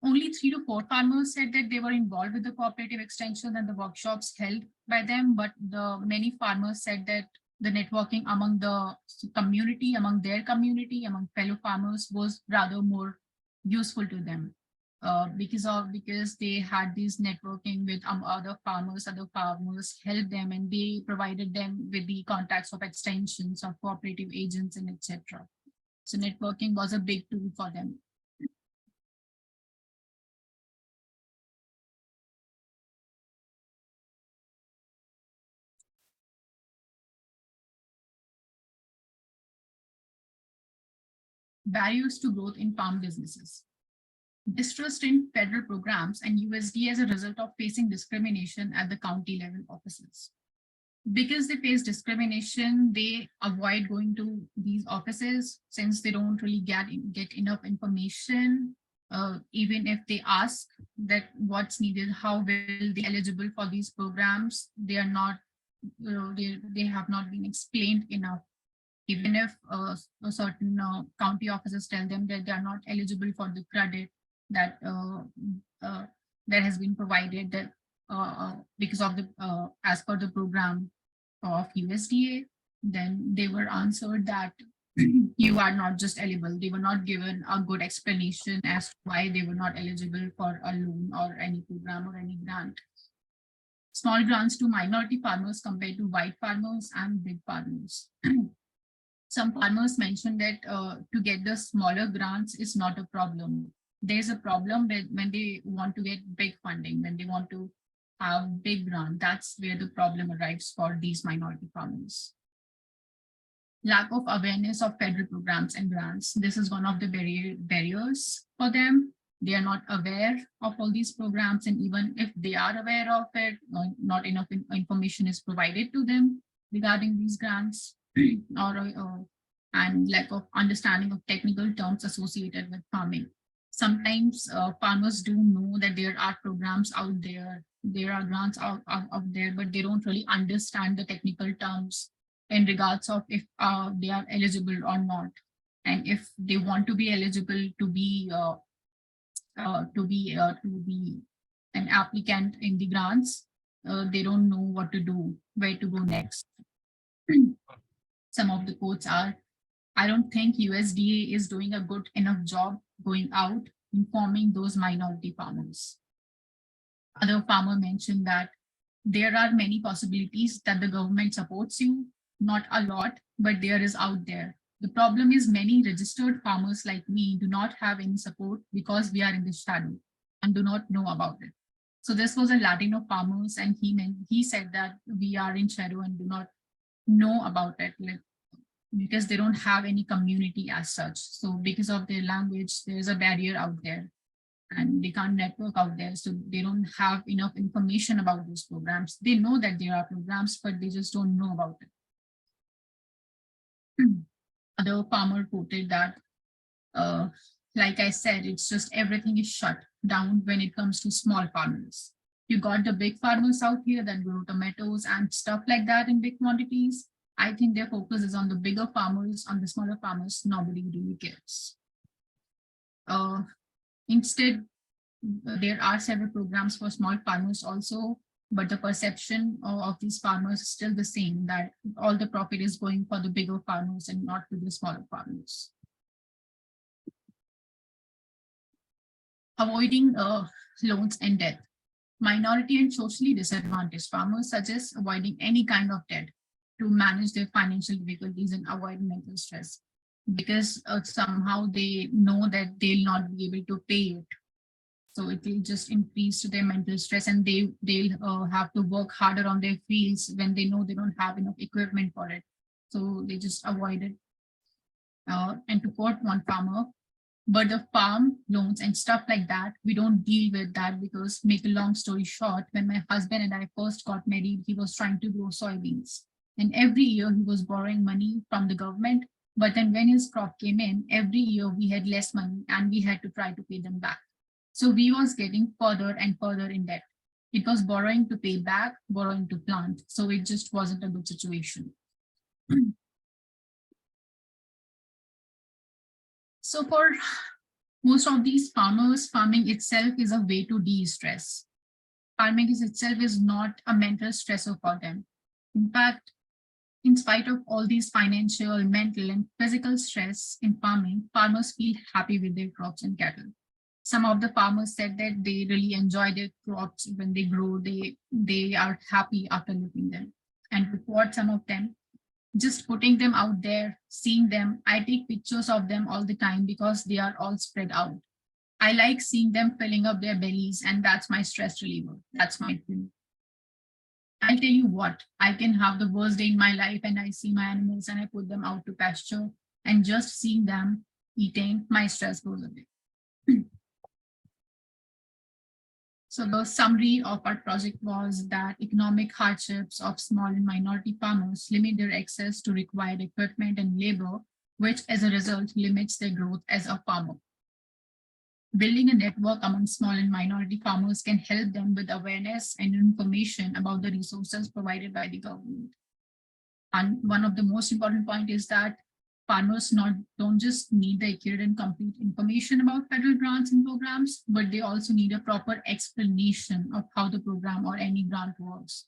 Speaker 1: only 3 to 4 farmers said that they were involved with the cooperative extension and the workshops held by them, but the many farmers said that the networking among the community, among fellow farmers was rather more useful to them. Because they had this networking with other farmers helped them, and they provided them with the contacts of extensions of cooperative agents and etc. So networking was a big tool for them. Barriers to growth in farm businesses. Distrust in federal programs and USD as a result of facing discrimination at the county level offices. Because they face discrimination, they avoid going to these offices since they don't really get enough information. Even if they ask that what's needed, how will they be eligible for these programs, they are not, they have not been explained enough. Even if a certain county officers tell them that they are not eligible for the credit that that has been provided, that because of the as per the program of USDA, then they were answered that you are not just eligible. They were not given a good explanation as to why they were not eligible for a loan or any program or any grant. Small grants to minority farmers compared to white farmers and big farmers. Some farmers mentioned that to get the smaller grants is not a problem. There's a problem when they want to get big funding, when they want to have big grant. That's where the problem arrives for these minority farmers. Lack of awareness of federal programs and grants. This is one of the barriers for them. They are not aware of all these programs, and even if they are aware of it, not enough information is provided to them regarding these grants. And lack of understanding of technical terms associated with farming. Sometimes farmers do know that there are programs out there, there are grants out there, but they don't really understand the technical terms in regards of if they are eligible or not, and if they want to be eligible to be an applicant in the grants, they don't know what to do, where to go next. Some of the quotes are, I don't think USDA is doing a good enough job going out informing those minority farmers. Other farmer mentioned that there are many possibilities that the government supports you, not a lot, but there is out there. The problem is many registered farmers like me do not have any support because we are in the shadow and do not know about it. So this was a Latino farmers, and he said that we are in shadow and do not know about it, because they don't have any community as such. So because of their language, there's a barrier out there and they can't network out there. So they don't have enough information about those programs. They know that there are programs, but they just don't know about it. Other farmer quoted that, like I said, it's just everything is shut down when it comes to small farmers. You got the big farmers out here that grow tomatoes and stuff like that in big quantities. I think their focus is on the bigger farmers. On the smaller farmers, nobody really cares. Instead, there are several programs for small farmers also. but the perception of these farmers is still the same, that all the profit is going for the bigger farmers and not to the smaller farmers. Avoiding loans and debt. Minority and socially disadvantaged farmers suggest avoiding any kind of debt to manage their financial difficulties and avoid mental stress, because somehow they know that they'll not be able to pay it. So it will just increase to their mental stress, and they'll have to work harder on their fields when they know they don't have enough equipment for it. So they just avoid it. And to quote one farmer, but the farm loans and stuff like that, we don't deal with that, because, make a long story short, when my husband and I first got married, he was trying to grow soybeans. And every year he was borrowing money from the government. But then when his crop came in, every year we had less money and we had to try to pay them back. So we was getting further and further in debt. It was borrowing to pay back, borrowing to plant. So it just wasn't a good situation. So for most of these farmers, farming itself is a way to de-stress. Farming itself is not a mental stressor for them. In fact, in spite of all these financial, mental, and physical stress in farming, farmers feel happy with their crops and cattle. Some of the farmers said that they really enjoy their crops when they grow. They are happy after looking them. And to quote some of them, just putting them out there, seeing them, I take pictures of them all the time because they are all spread out. I like seeing them filling up their bellies, and that's my stress reliever. That's my thing. I'll tell you what, I can have the worst day in my life and I see my animals and I put them out to pasture, and just seeing them eating, my stress goes away. So the summary of our project was that economic hardships of small and minority farmers limit their access to required equipment and labor, which as a result limits their growth as a farmer. Building a network among small and minority farmers can help them with awareness and information about the resources provided by the government. And one of the most important points is that farmers don't just need the accurate and complete information about federal grants and programs, but they also need a proper explanation of how the program or any grant works.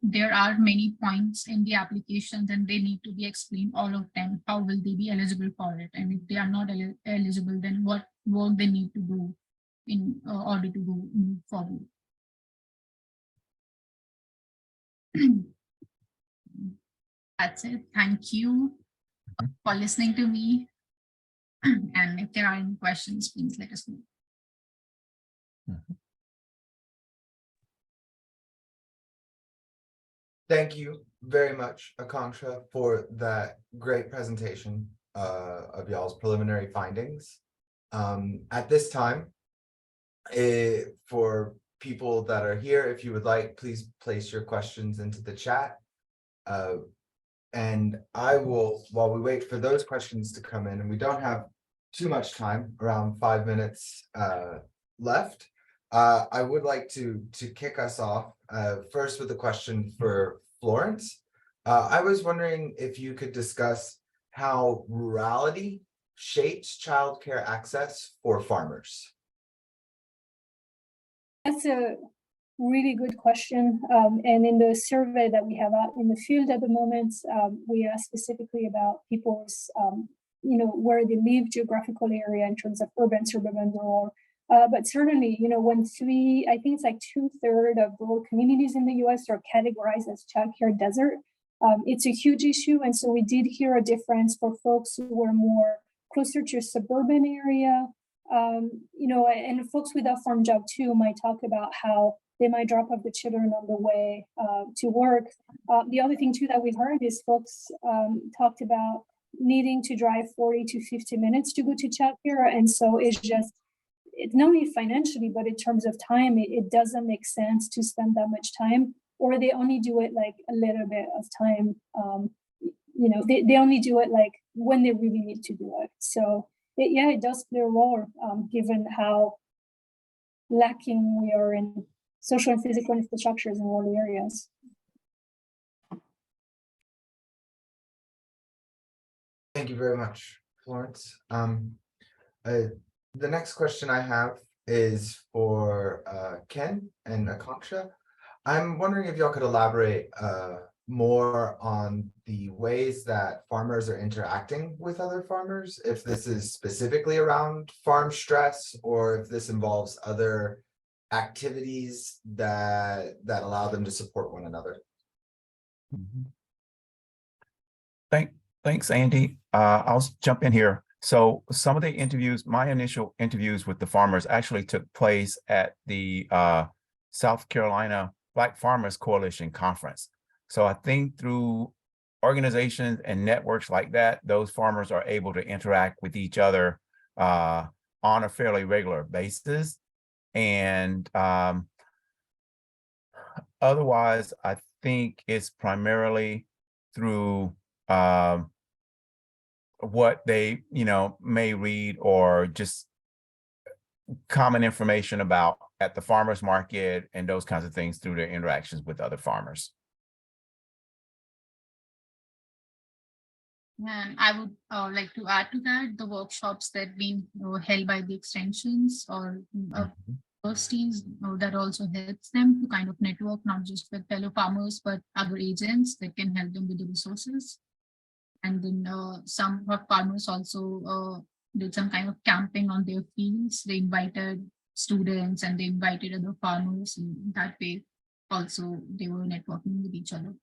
Speaker 1: There are many points in the applications and they need to be explained, all of them. How will they be eligible for it? And if they are not eligible, then what work they need to do in order to move forward. That's it. Thank you for listening to me. And if there are any questions, please let us know.
Speaker 2: Thank you very much, Akanksha, for that great presentation of y'all's preliminary findings. At this time, for people that are here, if you would like, please place your questions into the chat. And I will, while we wait for those questions to come in, and we don't have too much time, around 5 minutes left, I would like to kick us off first with a question for Florence. I was wondering if you could discuss how rurality shapes childcare access for farmers.
Speaker 3: That's a really good question. And in the survey that we have out in the field at the moment, we asked specifically about people's, where they live, geographical area in terms of urban, suburban, rural. But certainly, when I think it's like 2/3 of rural communities in the US are categorized as childcare desert, it's a huge issue. And so we did hear a difference for folks who were more closer to a suburban area, and folks with a farm job too might talk about how they might drop off the children on the way to work. The other thing too that we heard is folks talked about needing to drive 40 to 50 minutes to go to childcare. And so it's not only financially, but in terms of time, it doesn't make sense to spend that much time, or they only do it like a little bit of time. They only do it like when they really need to do it. So it does play a role given how lacking we are in social and physical infrastructures in rural areas.
Speaker 2: Thank you very much, Florence. The next question I have is for Ken and Akanksha. I'm wondering if y'all could elaborate more on the ways that farmers are interacting with other farmers, if this is specifically around farm stress, or if this involves other activities that allow them to support one another.
Speaker 4: Thanks, Andy. I'll jump in here. So some of the interviews, my initial interviews with the farmers actually took place at the South Carolina Black Farmers Coalition Conference. So I think through organizations and networks like that, those farmers are able to interact with each other on a fairly regular basis. And otherwise, I think it's primarily through what they, may read or just common information about at the farmers market and those kinds of things through their interactions with other farmers.
Speaker 1: And I would like to add to that, the workshops that been held by the extensions or universities, that also helps them to kind of network, not just with fellow farmers, but other agents that can help them with the resources. And then some farmers also did some kind of camping on their fields. They invited students and they invited other farmers. In that way, also they were networking with each other.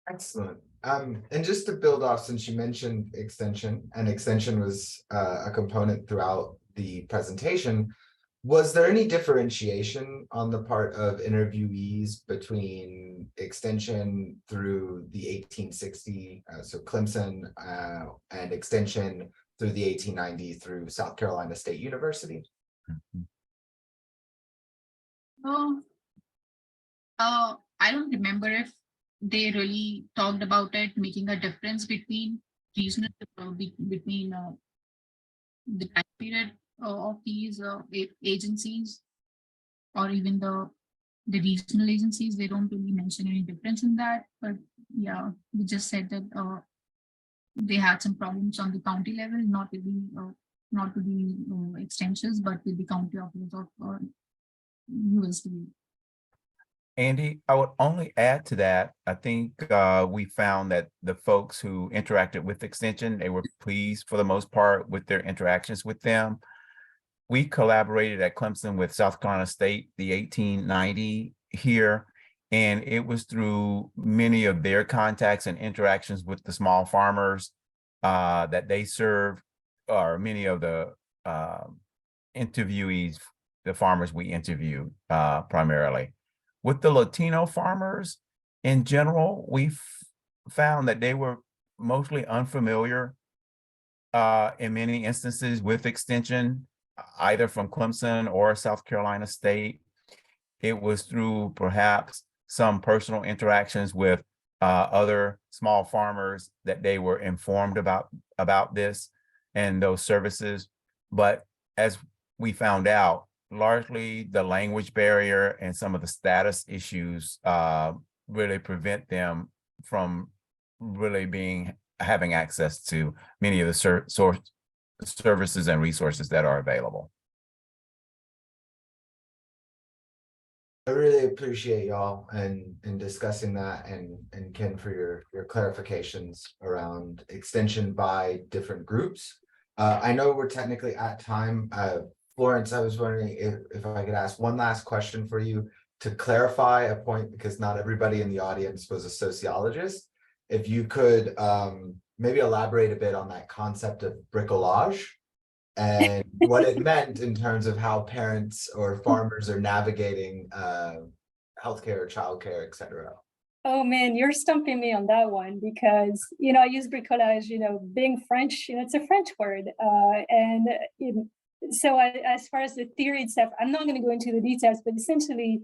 Speaker 2: Excellent. And just to build off, since you mentioned extension, and extension was a component throughout the presentation, was there any differentiation on the part of interviewees between extension through the 1860, so Clemson, and extension through the 1890 through South Carolina State University?
Speaker 1: I don't remember if they really talked about it, making a difference between regional, between the time period of these agencies, or even the regional agencies. They don't really mention any difference in that, but yeah, we just said that they had some problems on the county level, not with the extensions, but with the county office of USD.
Speaker 4: Andy, I would only add to that, I think we found that the folks who interacted with Extension, they were pleased for the most part with their interactions with them. We collaborated at Clemson with South Carolina State, the 1890 here, and it was through many of their contacts and interactions with the small farmers that they served, or many of the interviewees, the farmers we interviewed primarily. With the Latino farmers in general, we found that they were mostly unfamiliar in many instances with Extension, either from Clemson or South Carolina State. It was through perhaps some personal interactions with other small farmers that they were informed about this and those services. But as we found out, largely the language barrier and some of the status issues really prevent them from really having access to many of the services and resources that are available.
Speaker 2: I really appreciate y'all and discussing that, and Ken for your clarifications around extension by different groups. I know we're technically at time. Florence, I was wondering if I could ask one last question for you to clarify a point, because not everybody in the audience was a sociologist. If you could maybe elaborate a bit on that concept of bricolage and what it meant in terms of how parents or farmers are navigating healthcare, childcare, et cetera.
Speaker 3: Oh man, you're stumping me on that one, because I use bricolage, being French, it's a French word, so as far as the theory and stuff, I'm not going to go into the details, but essentially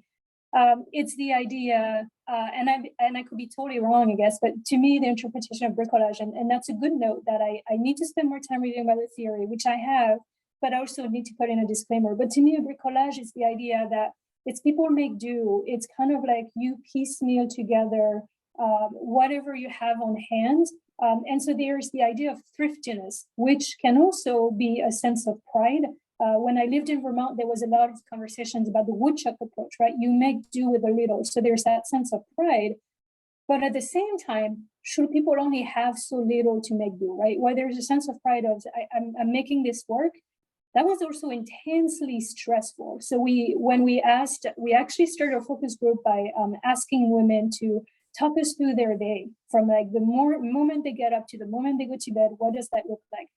Speaker 3: it's the idea, and I could be totally wrong, I guess, but to me, the interpretation of bricolage, and that's a good note, that I need to spend more time reading about the theory, which I have, but I also need to put in a disclaimer. But to me, a bricolage is the idea that it's people make do. It's kind of like you piecemeal together whatever you have on hand And so there's the idea of thriftiness, which can also be a sense of pride. When I lived in Vermont, there was a lot of conversations about the woodchuck approach, right? You make do with a little. So there's that sense of pride. But at the same time, should people only have so little to make do, right? Where there's a sense of pride of I'm making this work. That was also intensely stressful. So when we actually started a focus group by asking women to talk us through their day, from like the moment they get up to the moment they go to bed. What does that look like?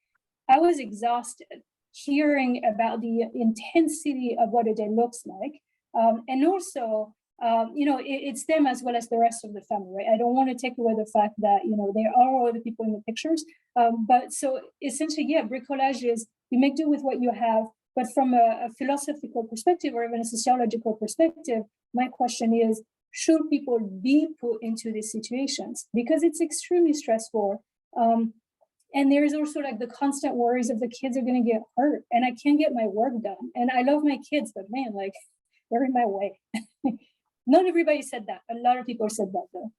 Speaker 3: I was exhausted hearing about the intensity of what a day looks like. And also, it's them as well as the rest of the family, right? I don't want to take away the fact that, there are other people in the pictures. But so essentially, yeah, bricolage is you make do with what you have. But from a philosophical perspective or even a sociological perspective, my question is, should people be put into these situations? Because it's extremely stressful. And there's also like the constant worries of the kids are going to get hurt and I can't get my work done. And I love my kids, but man, like they're in my way. Not everybody said that. A lot of people said that though.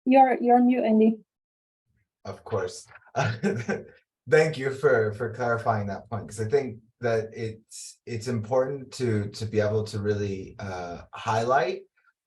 Speaker 3: You're on mute, Andy.
Speaker 2: Of course. Thank you for clarifying that point, because I think that it's important to be able to really highlight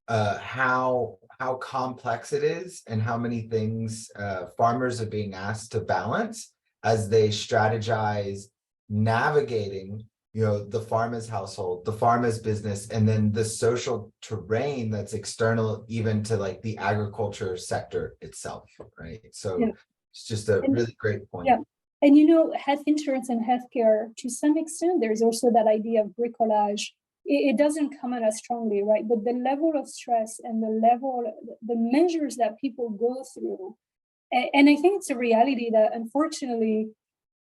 Speaker 2: how complex it is and how many things farmers are being asked to balance as they strategize navigating the farmer's household, the farmer's business, and then the social terrain that's external even to like the agriculture sector itself, right? So yeah. It's just a really great point.
Speaker 3: Yeah. And health insurance and healthcare, to some extent, there's also that idea of bricolage. It doesn't come out as strongly, right? But the level of stress and the measures that people go through, and I think it's a reality that unfortunately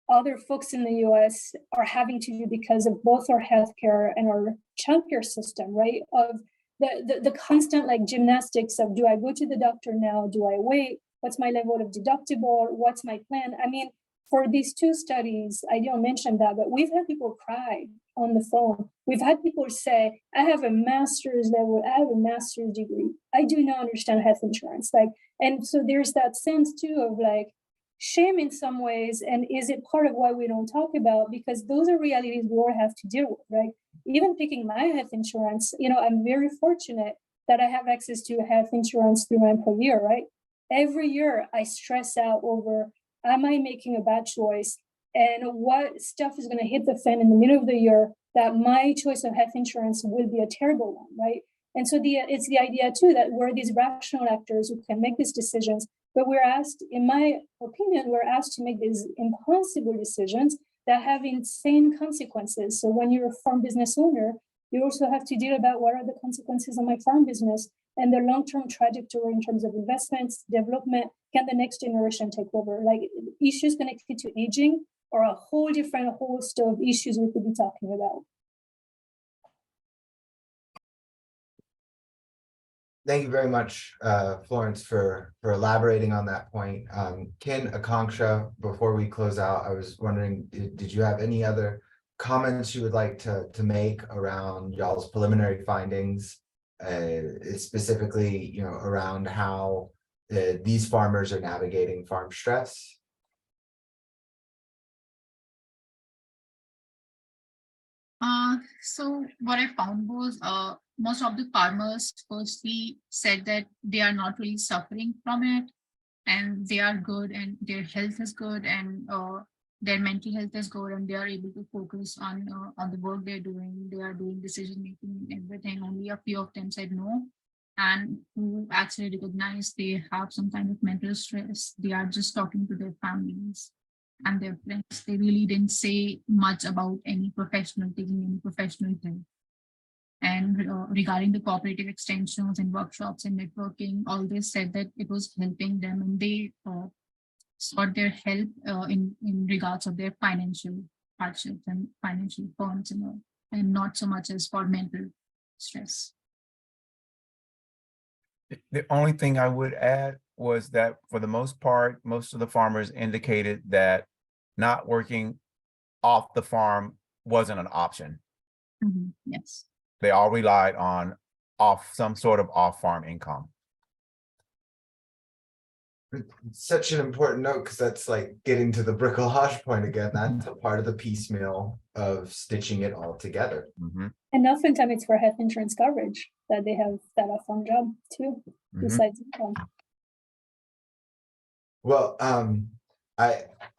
Speaker 3: other folks in the US are having to do because of both our healthcare and our childcare system, right? Of the constant like gymnastics of, do I go to the doctor now? Do I wait? What's my level of deductible? What's my plan? I mean, for these two studies, I didn't mention that, but we've had people cry on the phone. We've had people say, I have a master's level, I have a master's degree. I do not understand health insurance. And so there's that sense too of like shame in some ways. And is it part of why we don't talk about? Because those are realities we all have to deal with, right? Even picking my health insurance, I'm very fortunate that I have access to health insurance through my employer, right? Every year I stress out over, am I making a bad choice? And what stuff is going to hit the fan in the middle of the year that my choice of health insurance will be a terrible one, right? And so it's the idea too that we're these rational actors who can make these decisions, but we're asked, in my opinion, we're asked to make these impossible decisions that have insane consequences. So when you're a farm business owner, you also have to deal about what are the consequences on my farm business and the long-term trajectory in terms of investments, development. Can the next generation take over? Like issues connected to aging or a whole different host of issues we could be talking about.
Speaker 2: Thank you very much, Florence, for elaborating on that point. Ken, Akanksha, before we close out, I was wondering, did you have any other comments you would like to make around y'all's preliminary findings, specifically, around how these farmers are navigating farm stress?
Speaker 1: So what I found was most of the farmers firstly said that they are not really suffering from it and they are good and their health is good and their mental health is good and they are able to focus on the work they're doing. They are doing decision making and everything. Only a few of them said no, and who actually recognized they have some kind of mental stress. They are just talking to their families and their friends. They really didn't say much about taking any professional help. And regarding the cooperative extensions and workshops and networking, all they said that it was helping them and they sought their help in regards of their financial hardships and financial funds and not so much as for mental stress.
Speaker 4: The only thing I would add was that for the most part, most of the farmers indicated that not working off the farm wasn't an option.
Speaker 1: Mm-hmm. Yes.
Speaker 4: They all relied on some sort of off-farm income.
Speaker 2: Such an important note, because that's like getting to the bricolage point again. That's a part of the piecemeal of stitching it all together.
Speaker 4: Mhm,
Speaker 3: And oftentimes it's for health insurance coverage that they have that off-farm job too,
Speaker 4: mhm.
Speaker 3: besides income.
Speaker 2: Well,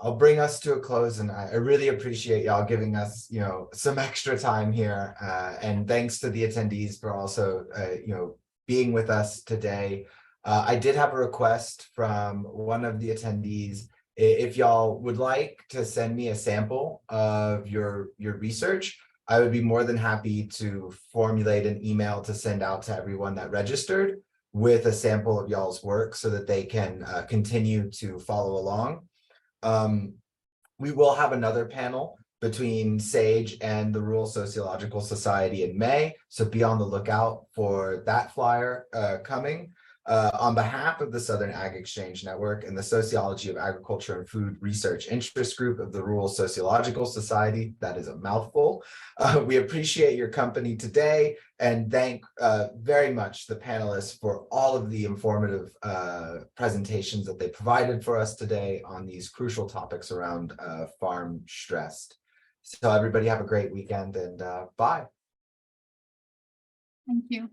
Speaker 2: I'll bring us to a close, and I really appreciate y'all giving us, some extra time here. And thanks to the attendees for also, being with us today. I did have a request from one of the attendees. If y'all would like to send me a sample of your research, I would be more than happy to formulate an email to send out to everyone that registered with a sample of y'all's work so that they can continue to follow along. We will have another panel between SAGE and the Rural Sociological Society in May, so be on the lookout for that flyer coming. On behalf of the Southern Ag Exchange Network and the Sociology of Agriculture and Food Research Interest Group of the Rural Sociological Society, that is a mouthful, we appreciate your company today and thank very much the panelists for all of the informative presentations that they provided for us today on these crucial topics around farm stress. So everybody have a great weekend, and bye.
Speaker 1: Thank you.